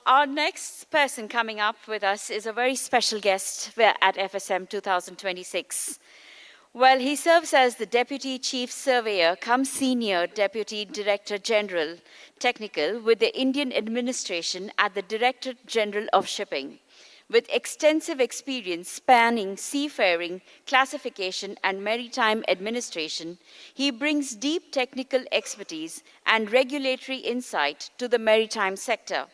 Our next person coming up with us is a very special guest at FSM 2026. Well, he serves as the Deputy Chief Surveyor cum Senior Deputy Director General Technical with the Indian Administration at the Directorate General of Shipping. With extensive experience spanning seafaring, classification, and maritime administration, he brings deep technical expertise and regulatory insight to the maritime sector.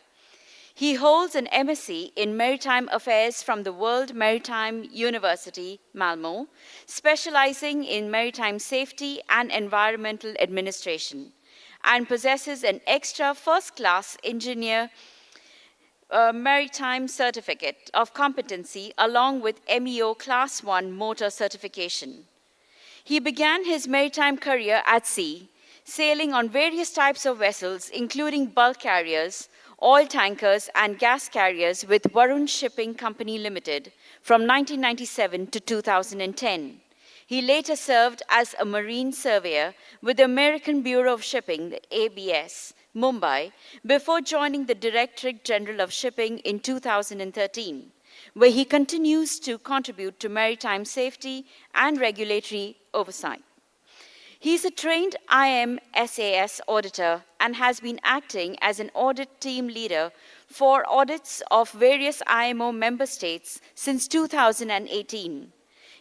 He holds an MSc in Maritime Affairs from the World Maritime University, Malmo, specializing in maritime safety and environmental administration, and possesses an extra first-class engineer maritime certificate of competency along with MEO Class 1 motor certification. He began his maritime career at sea, sailing on various types of vessels, including bulk carriers, oil tankers, and gas carriers with Varun Shipping Company Limited from 1997 to 2010. He later served as a marine surveyor with the American Bureau of Shipping, the ABS, Mumbai, before joining the Directorate General of Shipping in 2013, where he continues to contribute to maritime safety and regulatory oversight. He is a trained IMSAS auditor and has been acting as an audit team leader for audits of various IMO member states since 2018.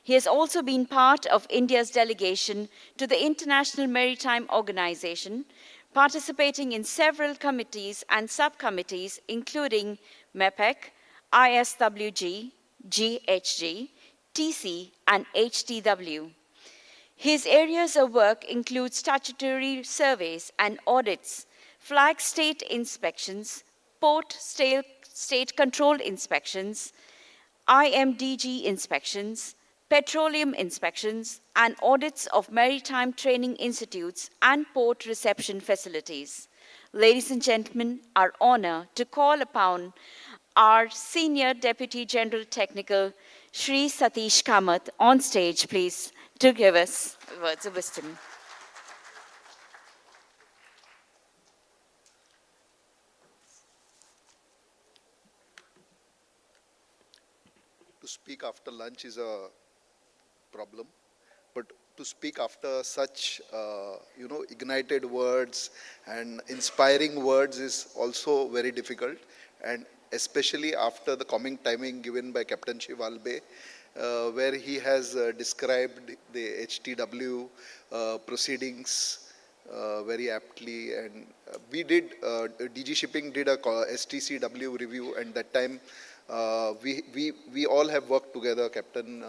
He has also been part of India's delegation to the International Maritime Organization, participating in several committees and subcommittees, including MEPEC, ISWG, GHG, TC, and HTW. His areas of work include statutory surveys and audits, flag state inspections, port state controlled inspections, IMDG inspections, petroleum inspections, and audits of maritime training institutes and port reception facilities. Ladies and gentlemen, our honor to call upon our Senior Deputy General Technical, Shri Satish Kamath, on stage, please, to give us words of wisdom. To speak after lunch is a problem, but to speak after such, ignited words and inspiring words is also very difficult, and especially after the calming timing given by Captain Shivalbe, where he has described the HTW proceedings very aptly, and DG Shipping did a STCW review, and that time we all have worked together. Captain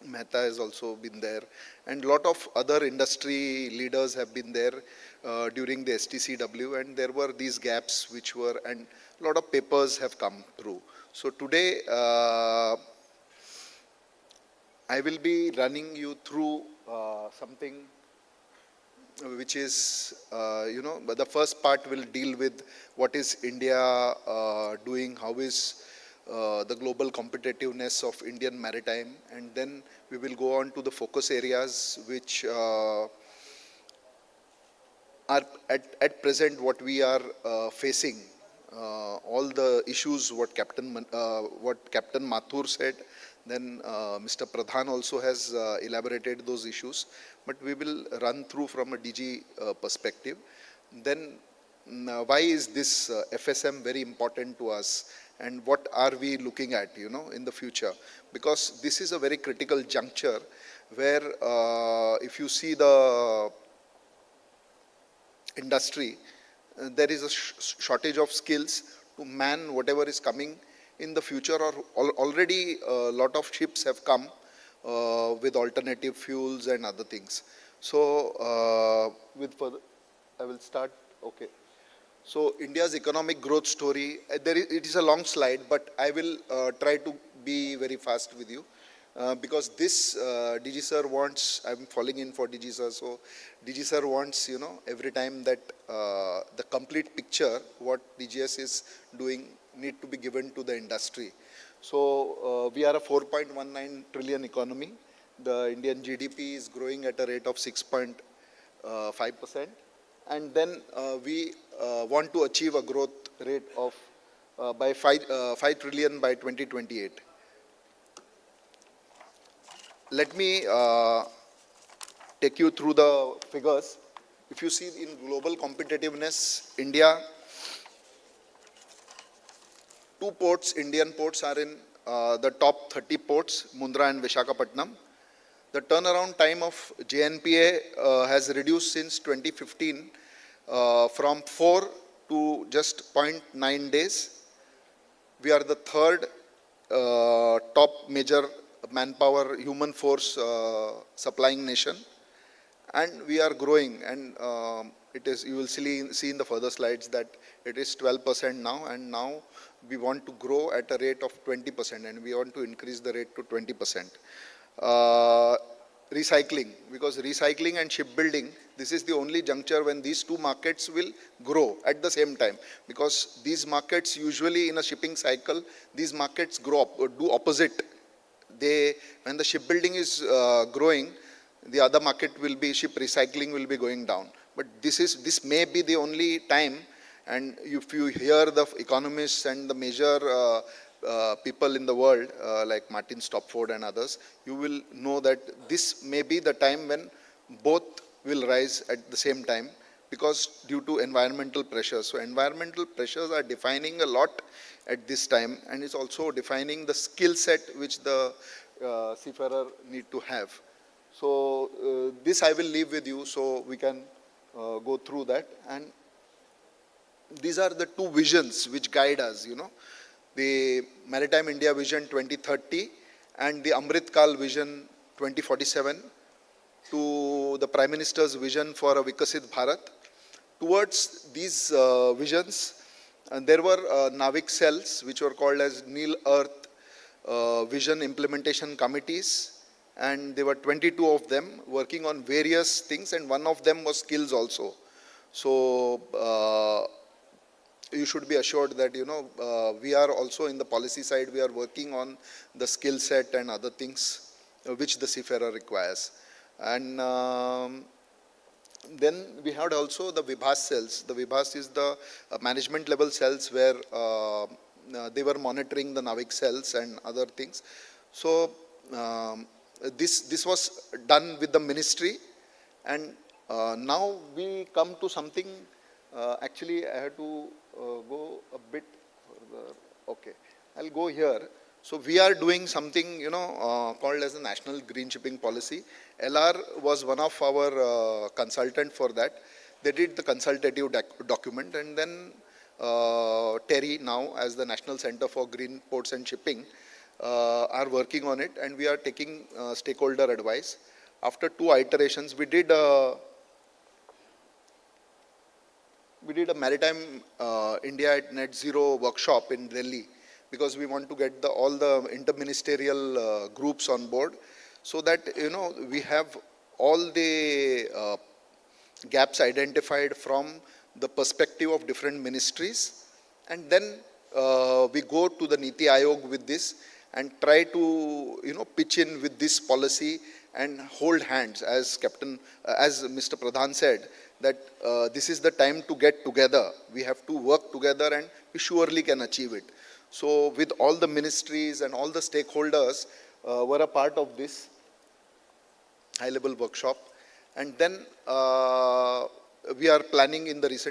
Mehta has also been there, and a lot of other industry leaders have been there during the STCW, and there were these gaps which were, and a lot of papers have come through. So today I will be running you through something which is, but the first part will deal with what is India doing, how is the global competitiveness of Indian maritime, and then we will go on to the focus areas which are at present what we are facing, all the issues what Captain Mathur said. Then Mr. Pradhan also has elaborated those issues, but we will run through from a DG perspective. Then why is this FSM very important to us, and what are we looking at, in the future? Because this is a very critical juncture where if you see the industry, there is a shortage of skills to man whatever is coming in the future, or already a lot of ships have come with alternative fuels and other things. So I will start. Okay. So India's economic growth story, it is a long slide, but I will try to be very fast with you. Because this DG sir wants, I'm falling in for DG sir, so DG sir wants, every time that the complete picture, what DGS is doing, need to be given to the industry. So we are a 4.19 trillion economy. The Indian GDP is growing at a rate of 6.5%. And then we want to achieve a growth rate of by 5 trillion by 2028. Let me take you through the figures. If you see in global competitiveness, India, two ports, Indian ports are in the top 30 ports, Mundra and Visakhapatnam. The turnaround time of JNPA has reduced since 2015 from 4 to just zero point 0.9 days. We are the third top major manpower human force supplying nation, and we are growing, and it is, you will see in the further slides that it is 12% now, and now we want to grow at a rate of 20%, and we want to increase the rate to 20%. Recycling, because recycling and shipbuilding, this is the only juncture when these two markets will grow at the same time, because these markets usually in a shipping cycle, these markets do opposite. When the shipbuilding is growing, the other market will be, ship recycling will be going down. But this may be the only time, and if you hear the economists and the major people in the world like Martin Stopford and others, you will know that this may be the time when both will rise at the same time, because due to environmental pressures. So environmental pressures are defining a lot at this time, and it's also defining the skill set which the seafarer need to have. So this I will leave with you, so we can go through that. And these are the two visions which guide us, the Maritime India Vision 2030 and the Amrit Kal Vision 2047, to the Prime Minister's vision for a Vikasit Bharat. Towards these visions, there were Navik cells which were called as Nil Earth Vision Implementation Committees, and there were 22 of them working on various things, and one of them was skills also. So you should be assured that we are also in the policy side, we are working on the skill set and other things which the seafarer requires. And then we had also the Vibhas cells. The Vibhas is the management level cells where they were monitoring the Navik cells and other things. So this was done with the ministry, and now we come to something. Actually, I have to go a bit further. Okay, I'll go here. So we are doing something, called as the National Green Shipping Policy. LR was one of our consultant for that. They did the consultative document, and then TERI now, as the National Center for Green Ports and Shipping, are working on it, and we are taking stakeholder advice. After 2 iterations, we did a Maritime India at Net Zero workshop in Delhi, because we want to get all the interministerial groups on board, so that we have all the gaps identified from the perspective of different ministries, and then we go to the Niti Aayog with this and try to pitch in with this policy and hold hands, as Mr. Pradhan said, that this is the time to get together. We have to work together, and we surely can achieve it. So with all the ministries and all the stakeholders were a part of this high level workshop. And then we are planning in this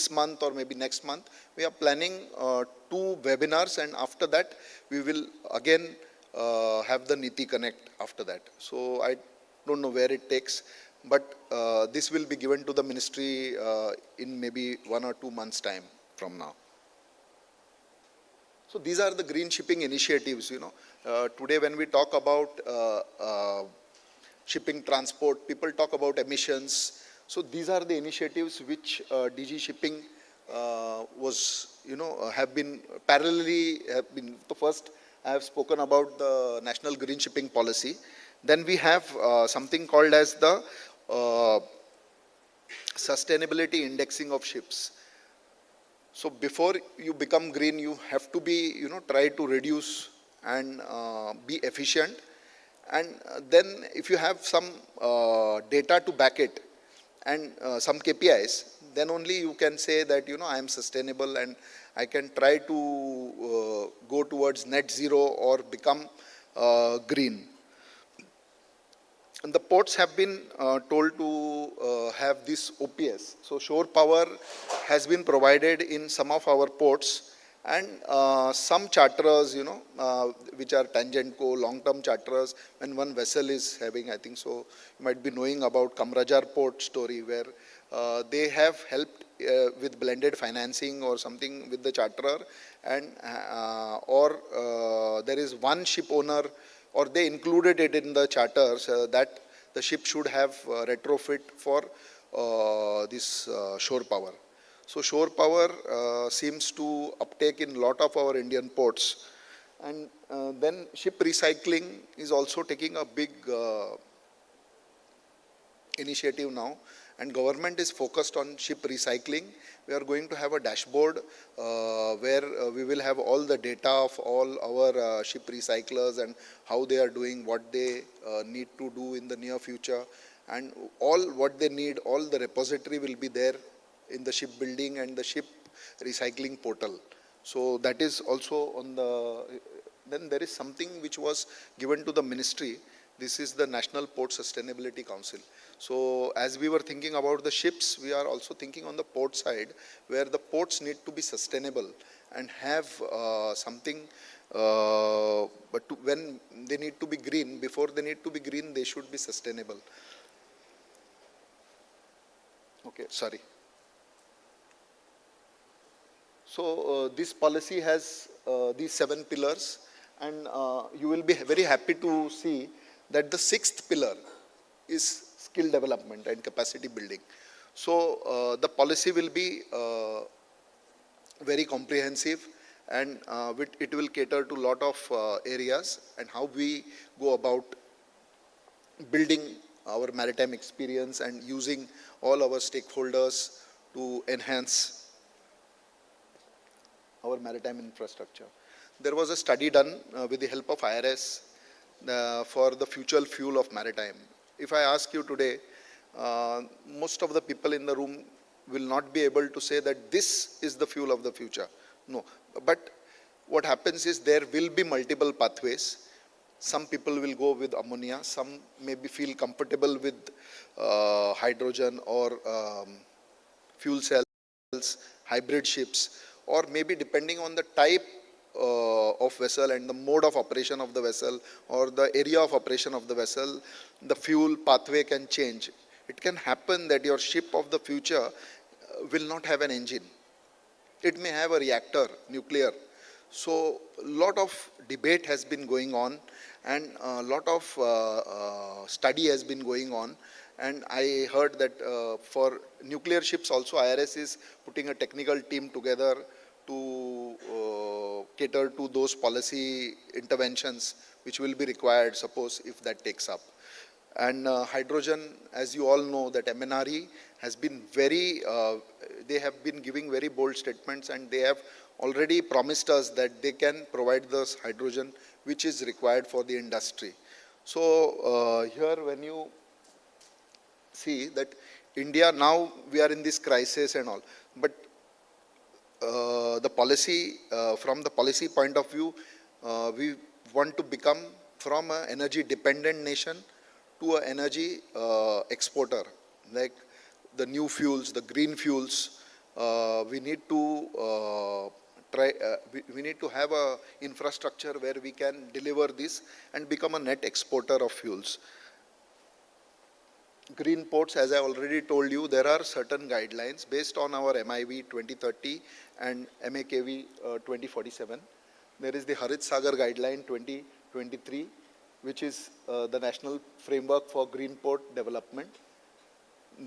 month or maybe next month, we are planning 2 webinars, and after that we will again have the Niti Connect after that. So I don't know where it takes, but this will be given to the ministry in maybe 1 or 2 months time from now. So these are the green shipping initiatives. Today when we talk about shipping transport, people talk about emissions. So these are the initiatives which DG Shipping have been parallelly. So first, I have spoken about the National Green Shipping Policy. Then we have something called as the Sustainability Indexing of Ships. So before you become green, you have to be, try to reduce and be efficient. And then if you have some data to back it, and some KPIs, then only you can say that, I am sustainable and I can try to go towards net zero or become green. And the ports have been told to have this OPS. So shore power has been provided in some of our ports, and some charterers, which are tangent co, long-term charterers, when one vessel is having, I think so, you might be knowing about Kamrajar port story, where they have helped with blended financing or something with the charterer, and there is one ship owner, or they included it in the charters that the ship should have retrofit for this shore power. So shore power seems to uptake in lot of our Indian ports. And then ship recycling is also taking a big initiative now, and government is focused on ship recycling. We are going to have a dashboard where we will have all the data of all our ship recyclers and how they are doing, what they need to do in the near future, and all what they need, all the repository will be there in the shipbuilding and the ship recycling portal. So that is also on the, then there is something which was given to the ministry. This is the National Port Sustainability Council. So as we were thinking about the ships, we are also thinking on the port side, where the ports need to be sustainable and have something, but when they need to be green, before they need to be green, they should be sustainable. Okay, sorry. So this policy has these 7 pillars, and you will be very happy to see that the 6th pillar is skill development and capacity building. So the policy will be very comprehensive, and it will cater to a lot of areas, and how we go about building our maritime experience and using all our stakeholders to enhance our maritime infrastructure. There was a study done with the help of IRS for the future fuel of maritime. If I ask you today, most of the people in the room will not be able to say that this is the fuel of the future. No, but what happens is there will be multiple pathways. Some people will go with ammonia, some maybe feel comfortable with hydrogen or fuel cells, hybrid ships, or maybe depending on the type of vessel and the mode of operation of the vessel or the area of operation of the vessel, the fuel pathway can change. It can happen that your ship of the future will not have an engine. It may have a reactor, nuclear. So a lot of debate has been going on, and a lot of study has been going on. And I heard that for nuclear ships also, IRS is putting a technical team together to cater to those policy interventions which will be required, suppose if that takes up. And hydrogen, as you all know, that MNRE has been very, they have been giving very bold statements, and they have already promised us that they can provide this hydrogen which is required for the industry. So here when you see that India, now we are in this crisis and all, but the policy, from the policy point of view, we want to become from an energy dependent nation to an energy exporter, like the new fuels, the green fuels. We need to we need to have a infrastructure where we can deliver this and become a net exporter of fuels. Green ports, as I already told you, there are certain guidelines based on our MIV 2030 and MAKV 2047. There is the Harit Sagar Guideline 2023, which is the National Framework for Green Port Development.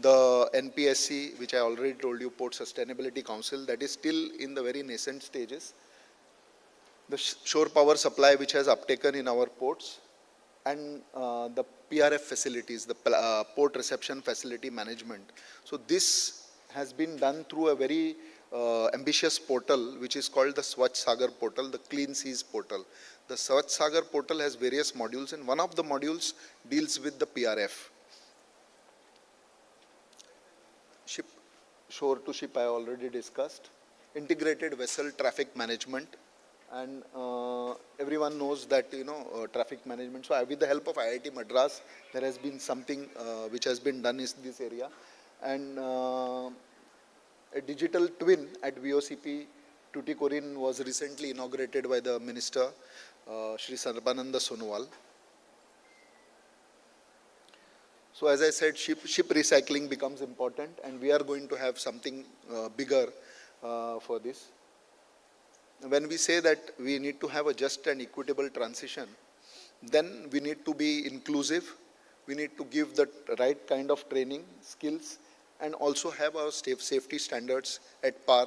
The NPSC, which I already told you, Port Sustainability Council, that is still in the very nascent stages. The shore power supply, which has uptaken in our ports, and the PRF facilities, the Port Reception Facility Management. So this has been done through a very ambitious portal, which is called the Swachh Sagar portal, the Clean Seas portal. The Swachh Sagar portal has various modules, and one of the modules deals with the PRF. shore to ship I already discussed. Integrated vessel traffic management, and everyone knows that traffic management. So with the help of IIT Madras, there has been something which has been done in this area, and a digital twin at VOCP Tuticorin was recently inaugurated by the Minister, Shri Sarbananda Sonowal. So as I said, ship recycling becomes important, and we are going to have something bigger for this. When we say that we need to have a just and equitable transition, then we need to be inclusive, we need to give the right kind of training, skills, and also have our safety standards at par.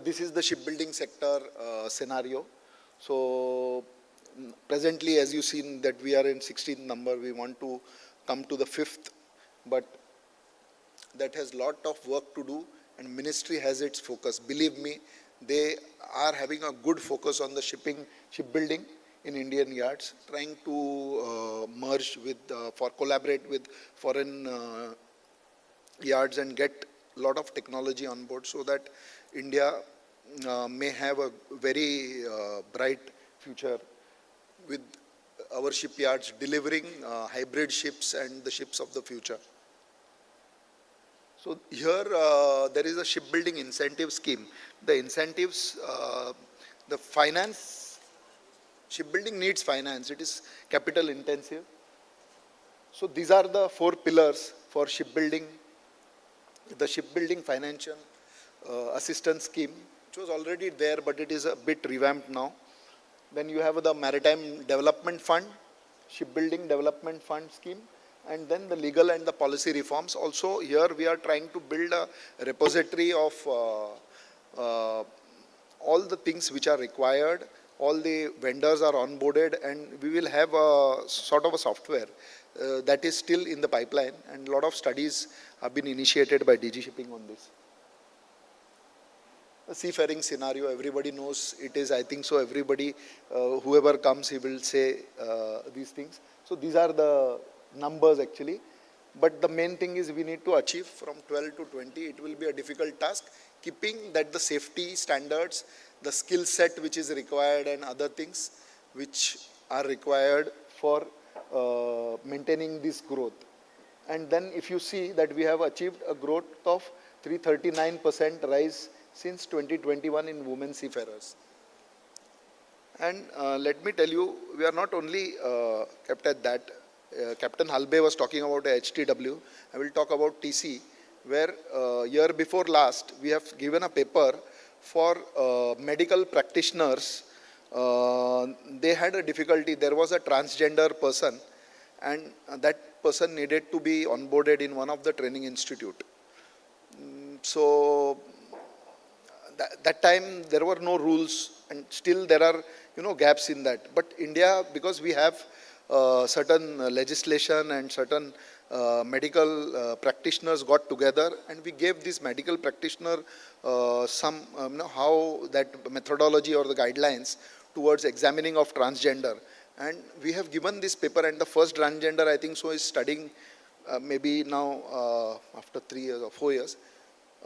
This is the shipbuilding sector scenario. So presently, as you seen that we are in 16th number, we want to come to the 5th, but that has lot of work to do, and ministry has its focus. Believe me, they are having a good focus on the shipbuilding in Indian yards, trying to merge with, collaborate with foreign yards and get a lot of technology on board, so that India may have a very bright future with our shipyards delivering hybrid ships and the ships of the future. So here there is a shipbuilding incentive scheme. The incentives, the finance, shipbuilding needs finance. It is capital intensive. So these are the 4 pillars for shipbuilding. The shipbuilding financial assistance scheme, which was already there, but it is a bit revamped now. Then you have the Maritime Development Fund, Shipbuilding Development Fund scheme, and then the legal and the policy reforms. Also here we are trying to build a repository of all the things which are required. All the vendors are onboarded, and we will have a sort of a software that is still in the pipeline, and a lot of studies have been initiated by DG Shipping on this. The seafaring scenario, everybody knows it is, I think so, everybody, whoever comes, he will say these things. So these are the numbers actually, but the main thing is we need to achieve from 12 to 20. It will be a difficult task, keeping that the safety standards, the skill set which is required, and other things which are required for maintaining this growth. And then if you see that we have achieved a growth of 339% rise since 2021 in women seafarers. And let me tell you, we are not only kept at that. Captain Halbe was talking about HTW. I will talk about TC, where year before last, we have given a paper for medical practitioners. They had a difficulty. There was a transgender person, and that person needed to be onboarded in one of the training institute. So that time there were no rules, and still there are gaps in that. But India, because we have certain legislation and certain medical practitioners got together, and we gave this medical practitioner some how that methodology or the guidelines towards examining of transgender. And we have given this paper, and the first transgender, I think so, is studying maybe now after 3 years or 4 years.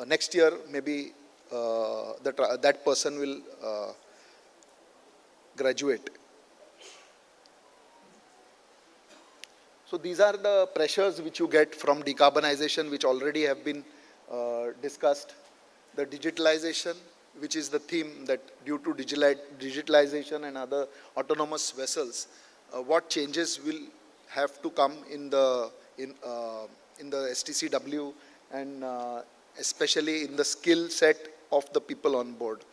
Next year maybe that person will graduate. So these are the pressures which you get from decarbonization, which already have been discussed. The digitalization, which is the theme that due to digitalization and other autonomous vessels, what changes will have to come in the STCW, and especially in the skill set of the people on board.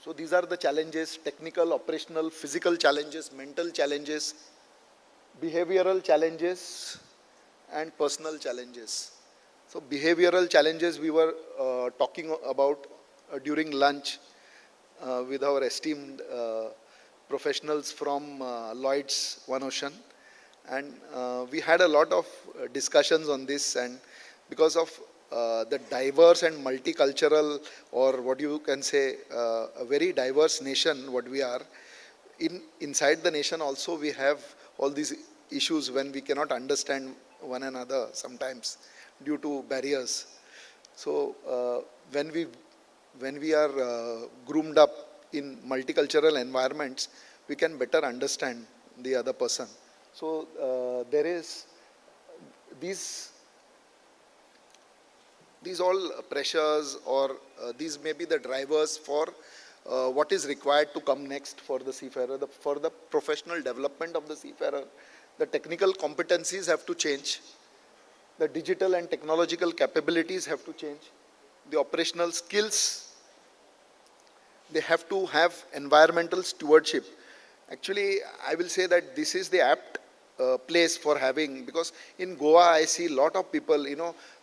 So these are the challenges: technical, operational, physical challenges, mental challenges, behavioral challenges, and personal challenges. So behavioral challenges we were talking about during lunch with our esteemed professionals from Lloyd's One Ocean, and we had a lot of discussions on this. And because of the diverse and multicultural, or what you can say, a very diverse nation what we are, inside the nation also we have all these issues when we cannot understand one another sometimes due to barriers. So when we are groomed up in multicultural environments, we can better understand the other person. So there is these all pressures, or these may be the drivers for what is required to come next for the seafarer, for the professional development of the seafarer. The technical competencies have to change, the digital and technological capabilities have to change, the operational skills, they have to have environmental stewardship. Actually, I will say that this is the apt place for having, because in Goa I see a lot of people,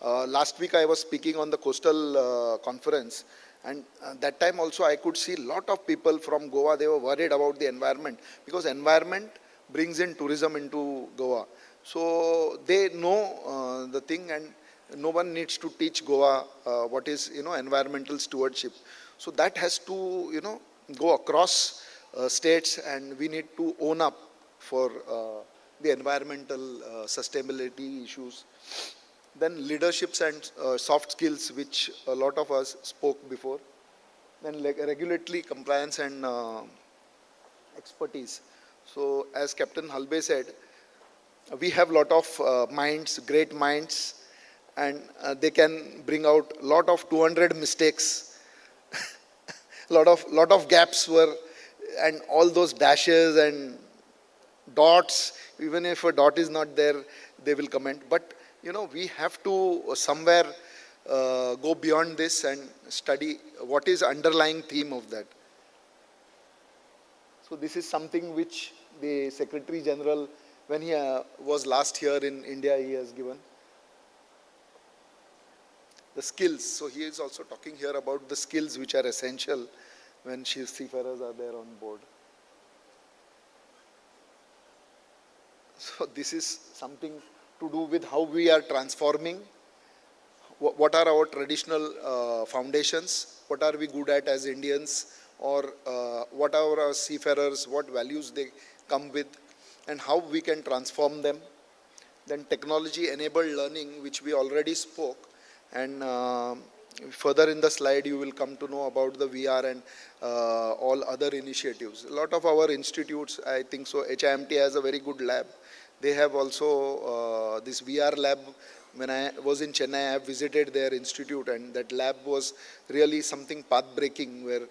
last week I was speaking on the coastal conference, and that time also I could see a lot of people from Goa. They were worried about the environment, because environment brings in tourism into Goa. So they know the thing, and no one needs to teach Goa what is, environmental stewardship. So that has to, go across states, and we need to own up for the environmental sustainability issues. Then leaderships and soft skills, which a lot of us spoke before. Then regulatory compliance and expertise. So as Captain Halbe said, we have lot of minds, great minds, and they can bring out lot of 200 mistakes, lot of gaps were, and all those dashes and dots. Even if a dot is not there, they will comment. But we have to somewhere go beyond this and study what is underlying theme of that. So this is something which the Secretary General, when he was last here in India, he has given. The skills. So he is also talking here about the skills which are essential when seafarers are there on board. So this is something to do with how we are transforming. What are our traditional foundations? What are we good at as Indians? Or what are our seafarers? What values they come with? And how we can transform them. Then technology-enabled learning, which we already spoke. And further in the slide, you will come to know about the VR and all other initiatives. A lot of our institutes, I think so, HIMT has a very good lab. They have also this VR lab. When I was in Chennai, I visited their institute, and that lab was really something path-breaking, where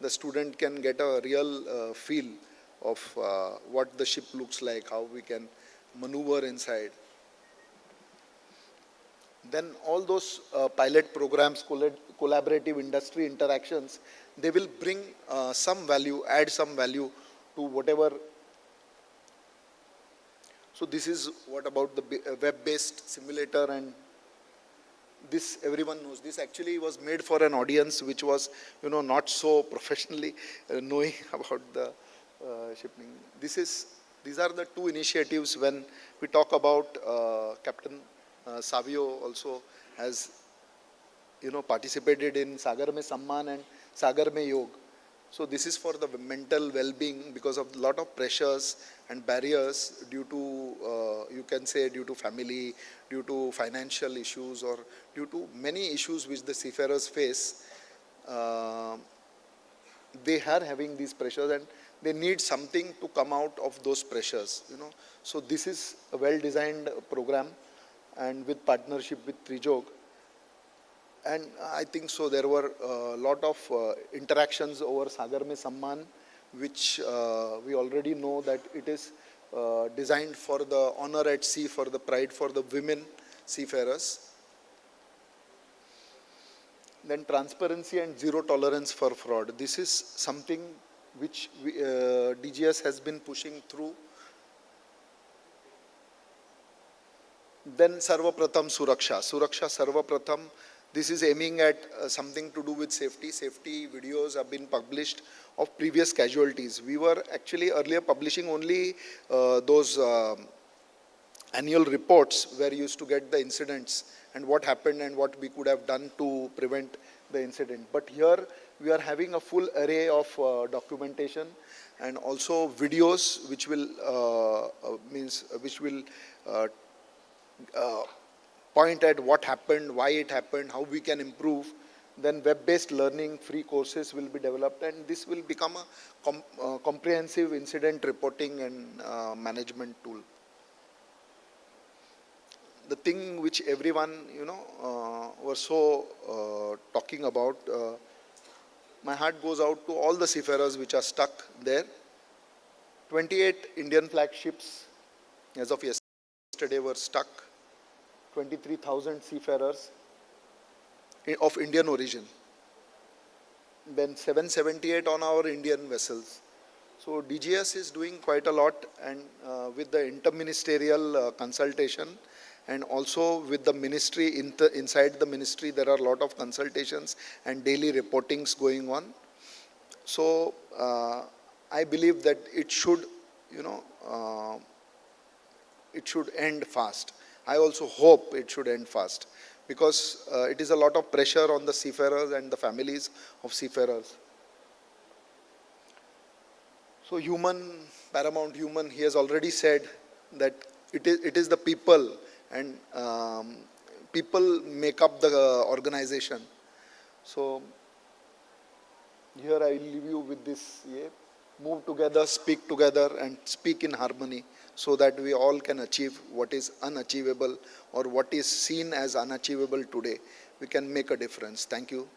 the student can get a real feel of what the ship looks like, how we can maneuver inside. Then all those pilot programs, collaborative industry interactions, they will bring some value, add some value to whatever. So this is what about the web-based simulator, and this everyone knows. This actually was made for an audience which was, not so professionally knowing about the shipping. These are the two initiatives when we talk about Captain Savio also has, participated in Sagar Mein Samman and Sagar Mein Yog. So this is for the mental well-being, because of a lot of pressures and barriers due to, you can say, due to family, due to financial issues, or due to many issues which the seafarers face. They are having these pressures, and they need something to come out of those pressures. So this is a well-designed program, and with partnership with Trijog. And I think so there were a lot of interactions over Sagar Mein Samman, which we already know that it is designed for the honor at sea, for the pride for the women seafarers. Then transparency and zero tolerance for fraud. This is something which DGS has been pushing through. Then Sarva Pratham Suraksha. Suraksha Sarva Pratham. This is aiming at something to do with safety. Safety videos have been published of previous casualties. We were actually earlier publishing only those annual reports where you used to get the incidents and what happened and what we could have done to prevent the incident. But here we are having a full array of documentation and also videos which will uh, point at what happened, why it happened, how we can improve. Then web-based learning, free courses will be developed, and this will become a comprehensive incident reporting and management tool. The thing which everyone, was so talking about, my heart goes out to all the seafarers which are stuck there. 28 Indian flag ships as of yesterday were stuck. 23,000 seafarers of Indian origin. Then 778 on our Indian vessels. So DGS is doing quite a lot, and with the interministerial consultation, and also with the ministry, inside the ministry there are a lot of consultations and daily reportings going on. So I believe that it should, it should end fast. I also hope it should end fast, because it is a lot of pressure on the seafarers and the families of seafarers. So paramount human, he has already said that it is the people, and people make up the organization. So here I leave you with this, move together, speak together, and speak in harmony, so that we all can achieve what is unachievable, or what is seen as unachievable today. We can make a difference. Thank you.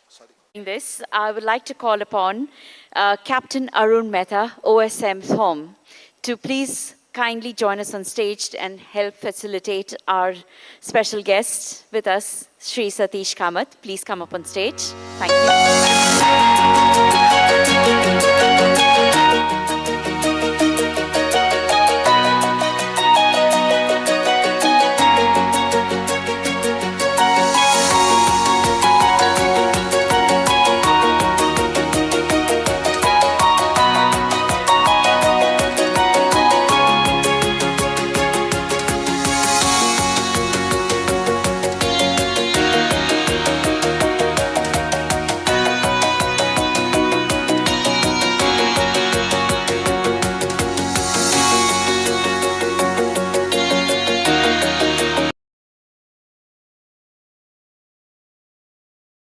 Sorry. In this, I would like to call upon Captain Arun Mehta, OSM Thom, to please kindly join us on stage and help facilitate our special guest with us, Sri Satish Kamath. Please come up on stage. Thank you.